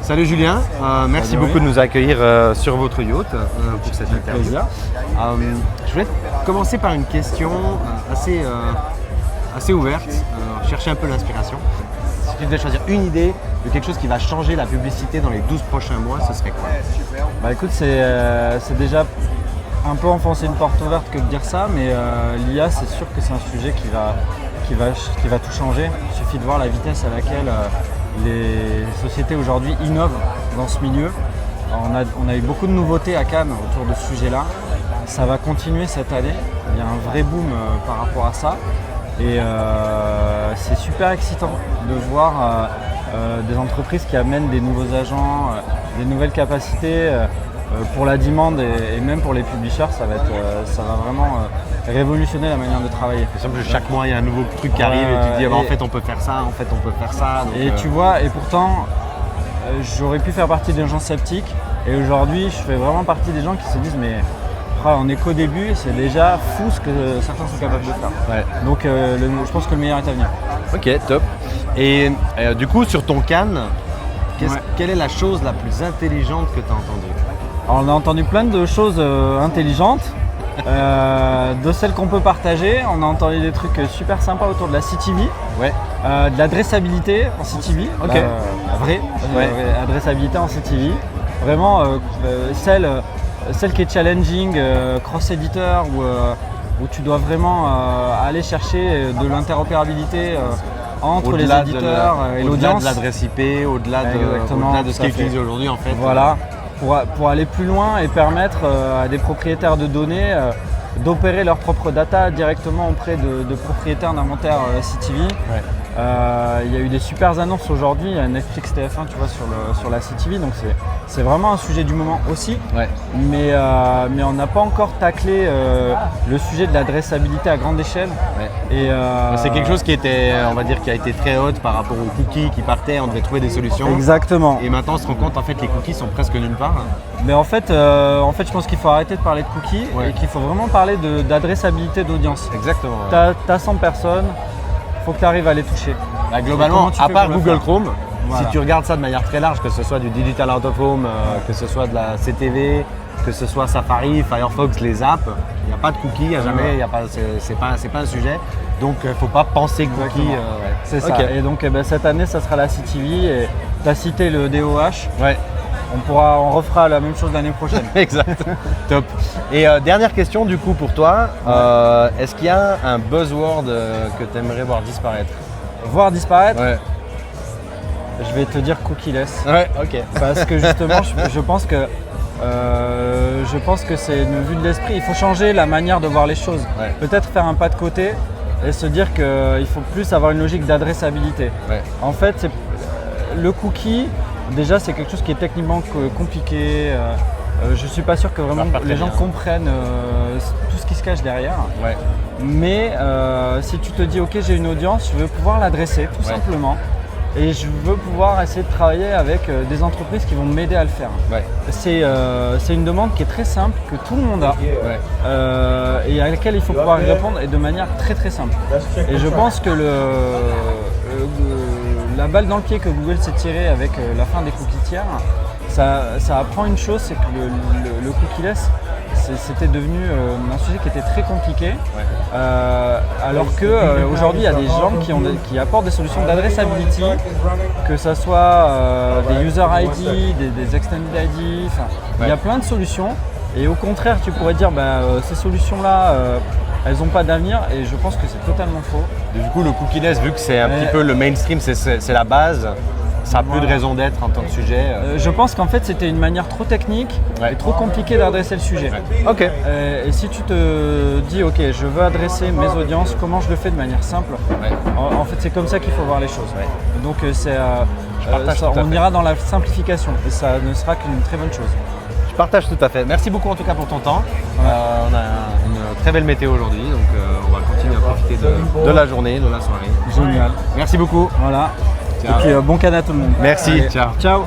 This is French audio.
Salut Julien, merci Salut, beaucoup de nous accueillir sur votre yacht pour cette interview. Plaisir. Je voulais commencer par une question assez ouverte, chercher un peu l'inspiration. Si tu devais choisir une idée de quelque chose qui va changer la publicité dans les 12 prochains mois, ce serait quoi? Bah écoute, c'est déjà un peu enfoncer une porte ouverte que de dire ça, mais l'IA, c'est sûr que c'est un sujet qui va tout changer. Il suffit de voir la vitesse à laquelle les sociétés aujourd'hui innovent dans ce milieu. On a eu beaucoup de nouveautés à Cannes autour de ce sujet-là. Ça va continuer cette année. Il y a un vrai boom par rapport à ça. Et c'est super excitant de voir des entreprises qui amènent des nouveaux agents, des nouvelles capacités pour la demande et même pour les publishers. Ça va vraiment révolutionner la manière de travailler. Par exemple, chaque mois il y a un nouveau truc qui arrive et tu te dis en fait on peut faire ça, en fait on peut faire ça. Donc, et tu vois, et pourtant j'aurais pu faire partie des gens sceptiques et aujourd'hui je fais vraiment partie des gens qui se disent mais on est qu'au début, c'est déjà fou ce que certains sont capables de faire. Ouais. Donc je pense que le meilleur est à venir. Ok, top. Et du coup sur ton Cannes, quelle est la chose la plus intelligente que tu as entendue? Alors, on a entendu plein de choses intelligentes. De celles qu'on peut partager, on a entendu des trucs super sympas autour de la CTV, de l'adressabilité en CTV, vraie adressabilité en CTV, vraiment celle qui est challenging, cross-editor, où tu dois vraiment aller chercher de l'interopérabilité entre les éditeurs et l'audience. Au-delà de l'adresse IP, au-delà de ce qui est utilisé aujourd'hui en fait. Voilà. Pour aller plus loin et permettre à des propriétaires de données d'opérer leur propre data directement auprès de propriétaires d'inventaire CTV. Il y a eu des super annonces aujourd'hui, il y a Netflix TF1 tu vois, sur la CTV, donc c'est vraiment un sujet du moment aussi. Mais on n'a pas encore taclé le sujet de l'adressabilité à grande échelle. C'est quelque chose qui était, on va dire, qui a été très haute par rapport aux cookies qui partaient, on devait trouver des solutions. Exactement. Et maintenant on se rend compte en fait les cookies sont presque nulle part. Mais en fait je pense qu'il faut arrêter de parler de cookies et qu'il faut vraiment parler d'adressabilité d'audience. Exactement. Tu as 100 personnes, il faut que tu arrives à les toucher. Bah, globalement, à part Google Chrome, voilà. Si tu regardes ça de manière très large, que ce soit du Digital Out of Home, que ce soit de la CTV, que ce soit Safari, Firefox, les apps, il n'y a pas de cookies, c'est pas un sujet. Donc il ne faut pas penser cookies. C'est ça. Et donc cette année, ça sera la CTV et tu as cité le DOH. On refera la même chose l'année prochaine. Exact. Top. Et dernière question du coup pour toi, est-ce qu'il y a un buzzword que tu aimerais voir disparaître? Voir disparaître? Je vais te dire cookieless. Parce que justement, je pense que c'est une vue de l'esprit. Il faut changer la manière de voir les choses. Peut-être faire un pas de côté et se dire qu'il faut plus avoir une logique d'adressabilité. En fait, le cookie, déjà, c'est quelque chose qui est techniquement compliqué. Je ne suis pas sûr que vraiment les gens comprennent tout ce qui se cache derrière. Mais si tu te dis, ok, j'ai une audience, je veux pouvoir l'adresser tout simplement. Et je veux pouvoir essayer de travailler avec des entreprises qui vont m'aider à le faire. C'est une demande qui est très simple, que tout le monde a, et à laquelle il faut pouvoir y répondre et de manière très très simple. Et je pense que la balle dans le pied que Google s'est tirée avec la fin des cookies tiers, ça apprend une chose, c'est que le cookieless, c'était devenu un sujet qui était très compliqué, alors qu'aujourd'hui il y a des gens qui apportent des solutions d'adressability, que ce soit des user ID, des extended ID, il y a plein de solutions et au contraire tu pourrais dire ces solutions-là elles n'ont pas d'avenir et je pense que c'est totalement faux. Du coup le cookieless, vu que c'est un petit peu le mainstream, c'est la base, ça n'a plus de raison d'être en tant que sujet. Je pense qu'en fait c'était une manière trop technique et trop compliquée d'adresser le sujet. Et si tu te dis ok, je veux adresser mes audiences, comment je le fais de manière simple, en fait c'est comme ça qu'il faut voir les choses. Donc on ira dans la simplification et ça ne sera qu'une très bonne chose. Je partage tout à fait. Merci beaucoup en tout cas pour ton temps. On a une très belle météo aujourd'hui, donc on va continuer à profiter de la journée, de la soirée. Génial. Merci beaucoup. Voilà. Ciao. Et puis bon Cannes à tout le monde. Merci. Allez. Ciao. Ciao.